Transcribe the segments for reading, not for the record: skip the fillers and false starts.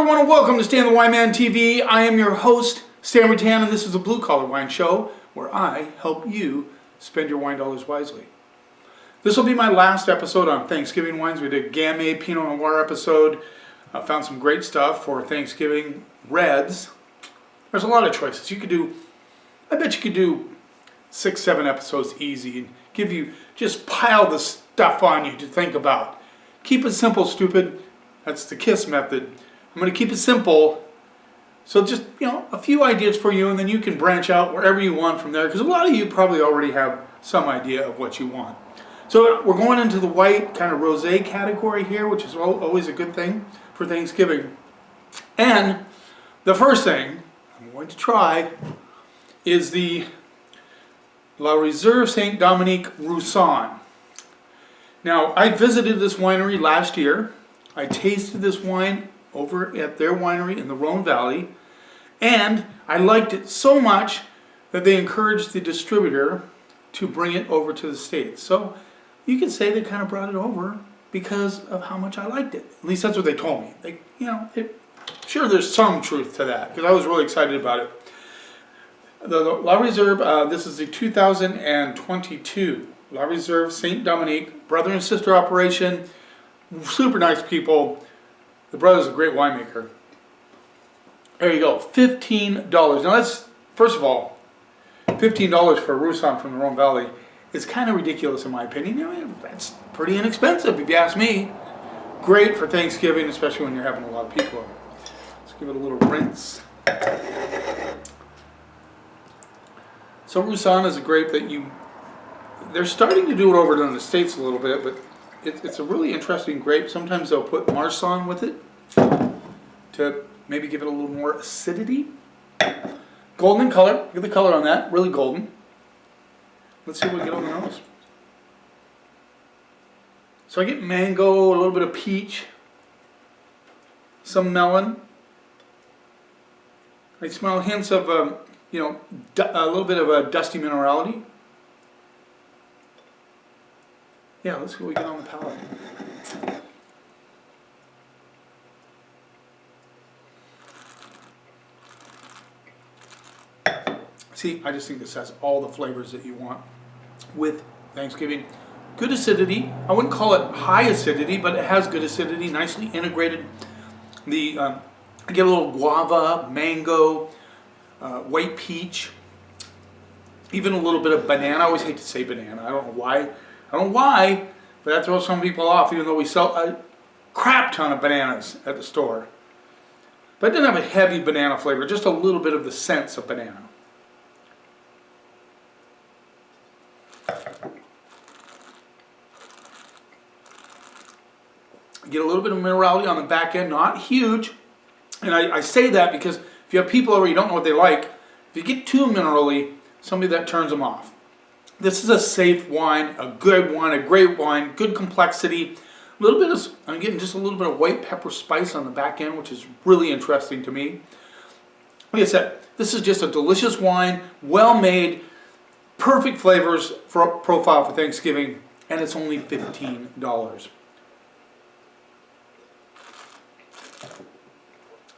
everyone, and welcome to Stan the Wine Man TV. I am your host, Stan Rutan, and this is a Blue Collar Wine Show where I help you spend your wine dollars wisely. This will be my last episode on Thanksgiving wines. We did a Gamay Pinot Noir episode. I found some great stuff for Thanksgiving reds. There's a lot of choices. You could do, I bet you could do 6-7 episodes easy and give you, just pile the stuff on you to think about. Keep it simple, stupid. That's the KISS method. I'm going to keep it simple. So just, a few ideas for you, and then you can branch out wherever you want from there, because a lot of you probably already have some idea of what you want. So we're going into the white kind of rosé category here, which is always a good thing for Thanksgiving. And the first thing I'm going to try is the La Réserve Saint-Dominique Roussanne. Now, I visited this winery last year. I tasted this wine over at their winery in the Rhone Valley, and I liked it so much that they encouraged the distributor to bring it over to the States. So you could say they kind of brought it over because of how much I liked it. At least that's what they told me. Sure, there's some truth to that, because I was really excited about it. The La Réserve, this is the 2022 La Réserve Saint-Dominique, brother and sister operation. Super nice people. The brother's a great winemaker. There you go, $15. Now that's, first of all, $15 for a Roussanne from the Rhone Valley is kind of ridiculous in my opinion. That's pretty inexpensive if you ask me. Great for Thanksgiving, especially when you're having a lot of people over. Let's give it a little rinse. So Roussanne is a grape that they're starting to do it over in the States a little bit, but it's a really interesting grape. Sometimes they'll put Marsanne with it to maybe give it a little more acidity. Golden in color. Look at the color on that. Really golden. Let's see what we get on the nose. So I get mango, a little bit of peach, some melon. I smell hints of, a little bit of a dusty minerality. Yeah, let's see what we get on the palate. See, I just think this has all the flavors that you want with Thanksgiving. Good acidity. I wouldn't call it high acidity, but it has good acidity, nicely integrated. I get a little guava, mango, white peach, even a little bit of banana. I always hate to say banana. I don't know why, but that throws some people off, even though we sell a crap ton of bananas at the store. But it doesn't have a heavy banana flavor, just a little bit of the sense of banana. Get a little bit of minerality on the back end, not huge. And I say that because if you have people over, you don't know what they like. If you get too minerally, somebody that turns them off. This is a safe wine, a good wine, a great wine, good complexity. A little bit of, I'm getting just a little bit of white pepper spice on the back end, which is really interesting to me. Like I said, this is just a delicious wine, well made, perfect flavors for profile for Thanksgiving, and it's only $15.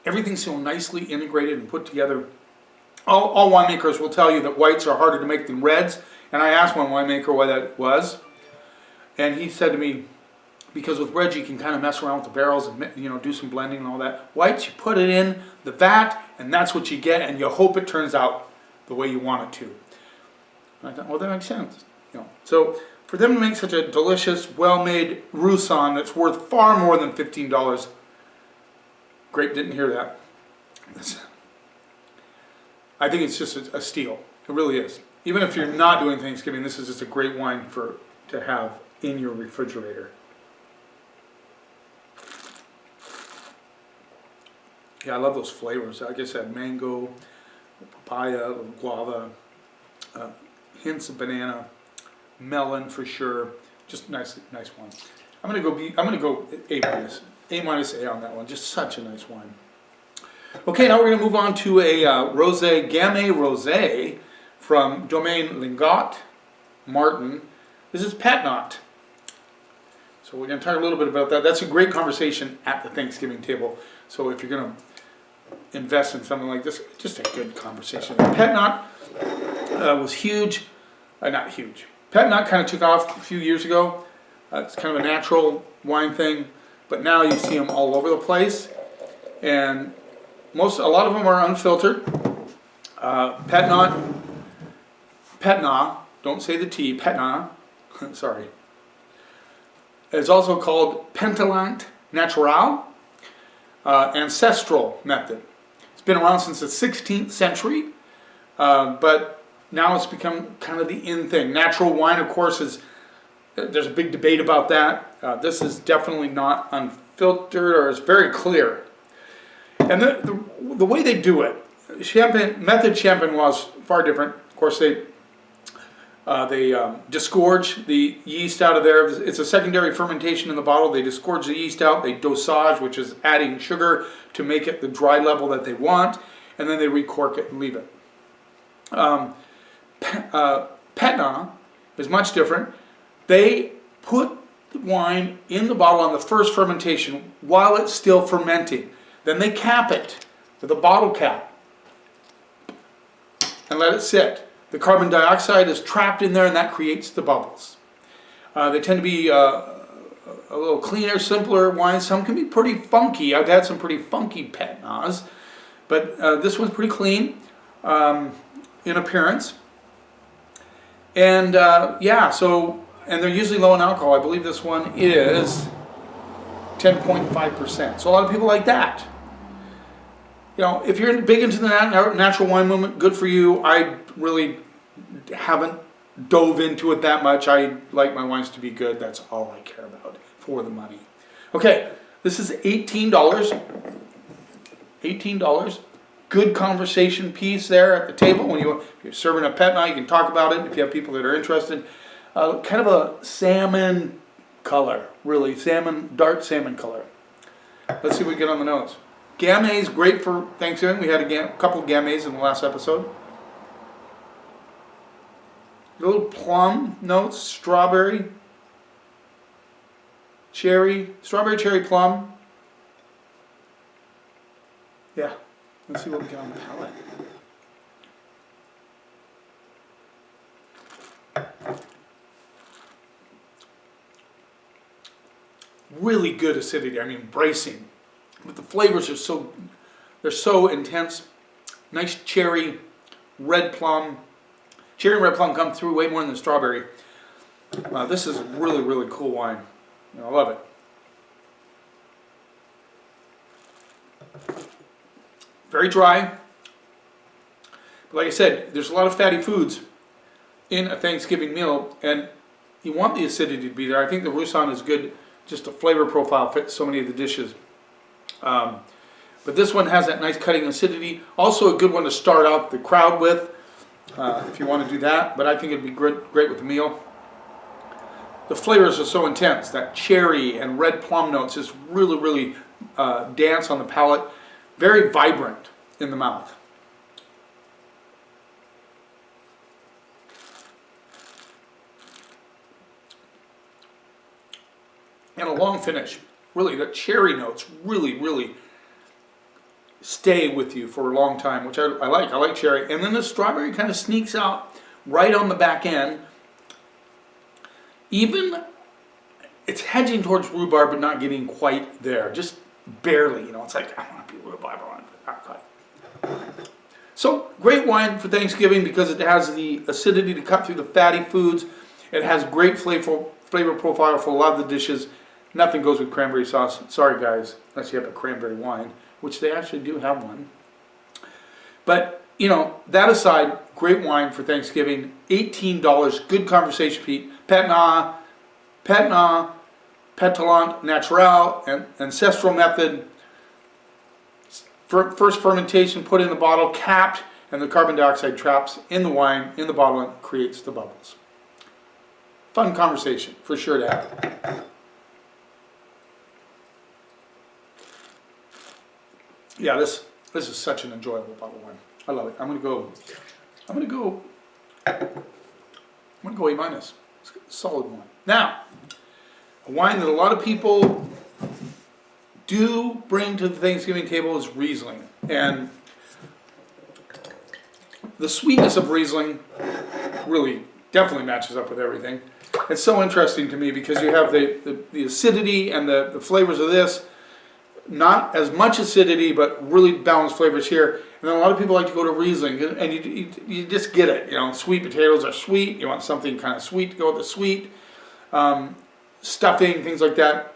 Everything's so nicely integrated and put together. All winemakers will tell you that whites are harder to make than reds. And I asked one winemaker why that was. And he said to me, because with reds you can kind of mess around with the barrels and do some blending and all that. Whites, you put it in the vat and that's what you get, and you hope it turns out the way you want it to. And I thought, well, that makes sense. So for them to make such a delicious, well-made Roussanne that's worth far more than $15, Grape didn't hear that. I think it's just a steal. It really is. Even if you're not doing Thanksgiving, this is just a great wine to have in your refrigerator. Yeah, I love those flavors. Like I said, mango, papaya, guava, hints of banana, melon for sure. Just nice wine. I'm gonna go A-A on that one. Just such a nice wine. Okay, now we're gonna move on to a rosé, Gamay rosé from domain Lingot-Martin. This is Pet Nat. So we're going to talk a little bit about that. That's a great conversation at the Thanksgiving table. So if you're going to invest in something like this, just a good conversation. Pet Nat was huge. Not huge. Pet Nat kind of took off a few years ago. It's kind of a natural wine thing. But now you see them all over the place. And a lot of them are unfiltered. Pet Nat, don't say the T, Pet Nat, sorry. It's also called Pet Nat Natural, ancestral method. It's been around since the 16th century, but now it's become kind of the in thing. Natural wine, of course, there's a big debate about that. This is definitely not unfiltered, or it's very clear. And the way they do it, method Champenois is far different. Of course, they disgorge the yeast out of there. It's a secondary fermentation in the bottle. They disgorge the yeast out. They dosage, which is adding sugar to make it the dry level that they want, and then they recork it and leave it. Pet Nat is much different. They put the wine in the bottle on the first fermentation while it's still fermenting. Then they cap it with a bottle cap and let it sit. The carbon dioxide is trapped in there, and that creates the bubbles. They tend to be a little cleaner, simpler wines. Some can be pretty funky. I've had some pretty funky Pet Nats, but this one's pretty clean in appearance. And and they're usually low in alcohol. I believe this one is 10.5%. So a lot of people like that. You know, if you're big into the natural wine movement, good for you. I really haven't dove into it that much. I like my wines to be good. That's all I care about for the money. Okay, this is $18. $18. Good conversation piece there at the table. If you're serving a Pet Nat, you can talk about it if you have people that are interested. Kind of a salmon color, really. Dark salmon color. Let's see what we get on the nose. Gamay is great for Thanksgiving. We had a couple of Gamays in the last episode. A little plum notes, strawberry, cherry, plum. Yeah, let's see what we got on the palate. Really good acidity, I mean bracing. But the flavors are they're so intense. Nice cherry, red plum. Cherry and red plum come through way more than the strawberry. This is a really, really cool wine. I love it. Very dry. But like I said, there's a lot of fatty foods in a Thanksgiving meal, and you want the acidity to be there. I think the Roussanne is good. Just the flavor profile fits so many of the dishes. But this one has that nice cutting acidity. Also a good one to start out the crowd with, if you want to do that. But I think it'd be great with the meal. The flavors are so intense. That cherry and red plum notes just really, really dance on the palate. Very vibrant in the mouth. And a long finish. Really, the cherry notes really, really stay with you for a long time, which I like. I like cherry. And then the strawberry kind of sneaks out right on the back end. Even, it's hedging towards rhubarb, but not getting quite there. Just barely, It's like, I want to be rhubarb, but not quite. So, great wine for Thanksgiving because it has the acidity to cut through the fatty foods. It has great flavor profile for a lot of the dishes. Nothing goes with cranberry sauce. Sorry, guys, unless you have a cranberry wine, which they actually do have one. But, that aside, great wine for Thanksgiving. $18. Good conversation, Pete. Pet Nat Natural, and ancestral method. First fermentation, put in the bottle, capped, and the carbon dioxide traps in the wine, in the bottle, and creates the bubbles. Fun conversation, for sure to have. Yeah, this is such an enjoyable bottle of wine. I love it. I'm gonna go A-. It's a solid wine. Now, A wine that a lot of people do bring to the Thanksgiving table is Riesling. And the sweetness of Riesling really definitely matches up with everything. It's so interesting to me because you have the acidity and the flavors of this. Not as much acidity, but really balanced flavors here. And then a lot of people like to go to Riesling, and you just get it. You know, sweet potatoes are sweet. You want something kind of sweet to go with the sweet. Stuffing, things like that.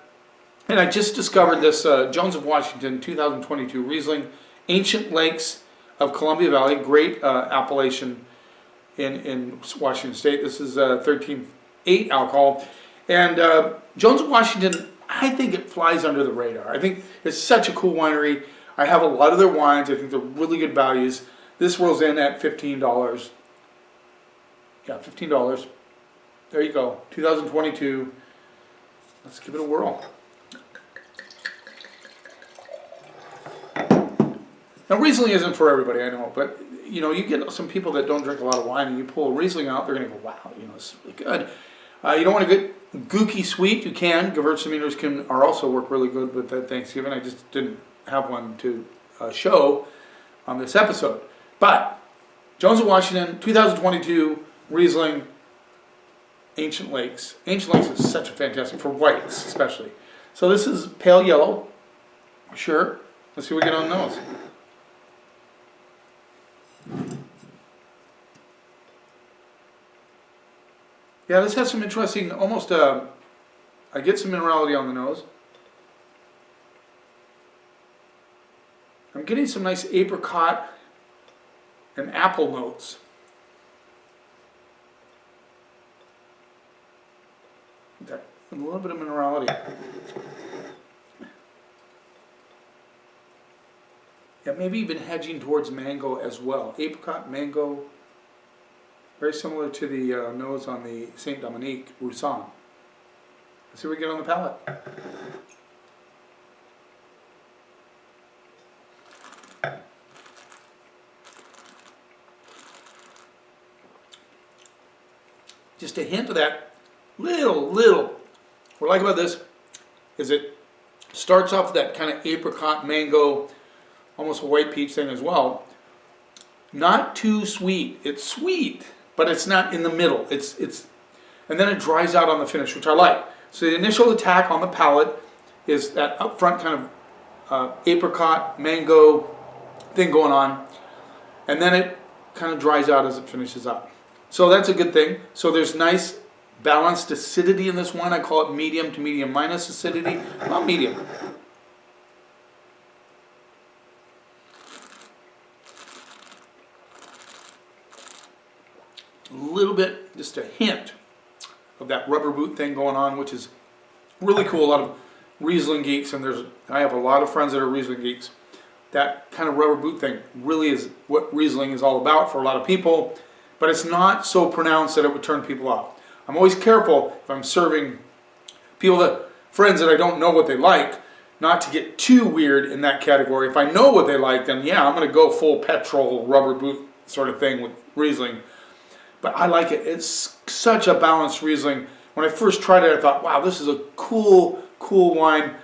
And I just discovered this Jones of Washington 2022 Riesling, Ancient Lakes of Columbia Valley, great appellation in Washington State. This is 13.8 alcohol. And Jones of Washington, I think it flies under the radar. I think it's such a cool winery. I have a lot of their wines. I think they're really good values. This rolls in at $15. Yeah, $15. There you go. 2022. Let's give it a whirl. Now, Riesling isn't for everybody, I know, but you know, you get some people that don't drink a lot of wine, and you pull a Riesling out, they're going to go, wow, you know, it's really good. You don't want to get gooky sweet. You can. Gewürztraminers are also work really good with that Thanksgiving. I just didn't have one to show on this episode. But Jones of Washington, 2022 Riesling, Ancient Lakes. Ancient Lakes is such a fantastic, for whites especially. So this is pale yellow. Sure. Let's see what we get on the nose. Yeah, this has some interesting, almost, I get some minerality on the nose. I'm getting some nice apricot and apple notes. A little bit of minerality. Yeah, maybe even hedging towards mango as well. Apricot, mango, very similar to the nose on the Saint Dominique Roussanne. Let's see what we get on the palate. Just a hint of that little. What I like about this is it starts off with that kind of apricot, mango, almost a white peach thing as well. Not too sweet. It's sweet, but it's not in the middle. And then it dries out on the finish, which I like. So the initial attack on the palate is that upfront kind of apricot, mango thing going on, and then it kind of dries out as it finishes up. So that's a good thing. So there's nice balanced acidity in this wine. I call it medium to medium minus acidity. Not medium. A little bit, just a hint of that rubber boot thing going on, which is really cool. A lot of Riesling geeks, and I have a lot of friends that are Riesling geeks. That kind of rubber boot thing really is what Riesling is all about for a lot of people, but it's not so pronounced that it would turn people off. I'm always careful if I'm serving friends that I don't know what they like, not to get too weird in that category. If I know what they like, then yeah, I'm going to go full petrol rubber boot sort of thing with Riesling. But I like it. It's such a balanced Riesling. When I first tried it, I thought, wow, this is a cool wine.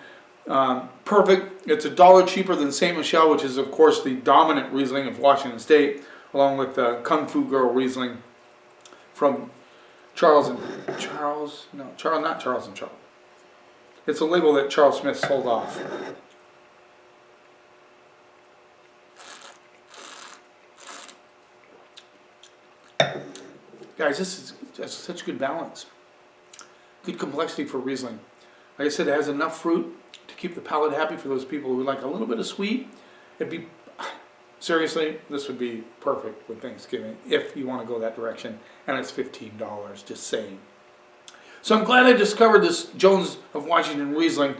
Perfect. It's $1 cheaper than Saint Michel, which is, of course, the dominant Riesling of Washington State, along with Kung Fu Girl Riesling from Charles. It's a label that Charles Smith sold off. Guys, this is just such good balance. Good complexity for Riesling. Like I said, it has enough fruit to keep the palate happy for those people who like a little bit of sweet. Seriously, this would be perfect with Thanksgiving if you want to go that direction. And it's $15, just saying. So I'm glad I discovered this Jones of Washington Riesling,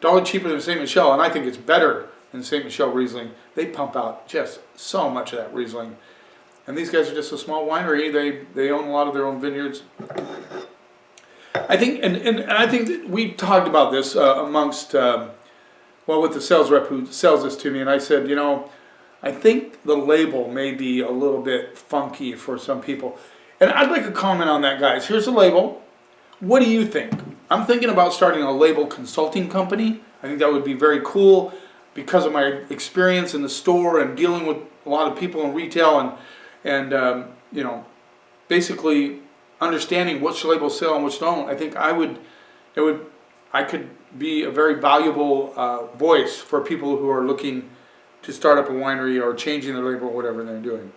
$1 cheaper than Saint Michel, and I think it's better than Saint Michel Riesling. They pump out just so much of that Riesling. And these guys are just a small winery. They own a lot of their own vineyards. I think, and I think that we talked about this amongst, with the sales rep who sells this to me, and I said, I think the label may be a little bit funky for some people. And I'd like a comment on that, guys. Here's the label. What do you think? I'm thinking about starting a label consulting company. I think that would be very cool because of my experience in the store and dealing with a lot of people in retail and you know, basically understanding which labels sell and which don't. I think I could be a very valuable voice for people who are looking to start up a winery or changing their label or whatever they're doing.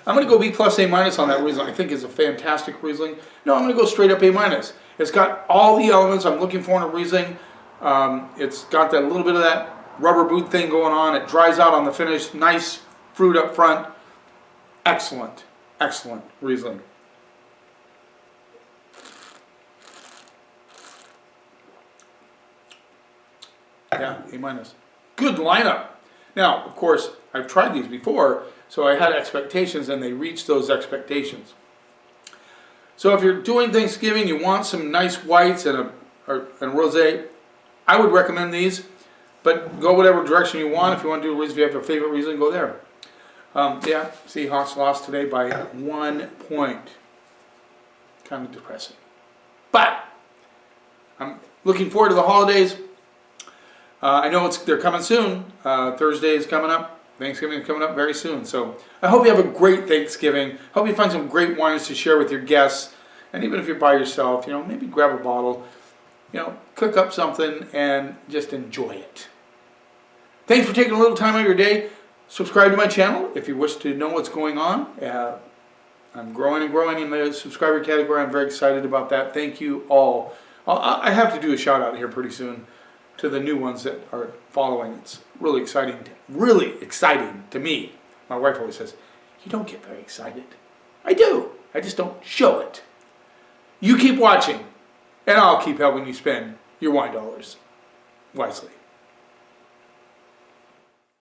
I'm going to go B plus A minus on that Riesling. I think it's a fantastic Riesling. No, I'm going to go straight up A minus. It's got all the elements I'm looking for in a Riesling. It's got that little bit of that rubber boot thing going on. It dries out on the finish. Nice fruit up front. Excellent, excellent Riesling. Yeah, A minus. Good lineup. Now, of course, I've tried these before, so I had expectations and they reached those expectations. So if you're doing Thanksgiving, you want some nice whites and a rosé, I would recommend these, but go whatever direction you want. If you want to do a Riesling, if you have a favorite Riesling, go there. Yeah, Seahawks lost today by 1 point. Kind of depressing. But I'm looking forward to the holidays. I know they're coming soon. Thursday is coming up. Thanksgiving is coming up very soon. So I hope you have a great Thanksgiving. Hope you find some great wines to share with your guests. And even if you're by yourself, you know, maybe grab a bottle, you know, cook up something and just enjoy it. Thanks for taking a little time out of your day. Subscribe to my channel if you wish to know what's going on. I'm growing and growing in the subscriber category. I'm very excited about that. Thank you all. I have to do a shout out here pretty soon to the new ones that are following. It's really exciting to me. My wife always says, you don't get very excited. I do. I just don't show it. You keep watching, and I'll keep helping you spend your wine dollars wisely.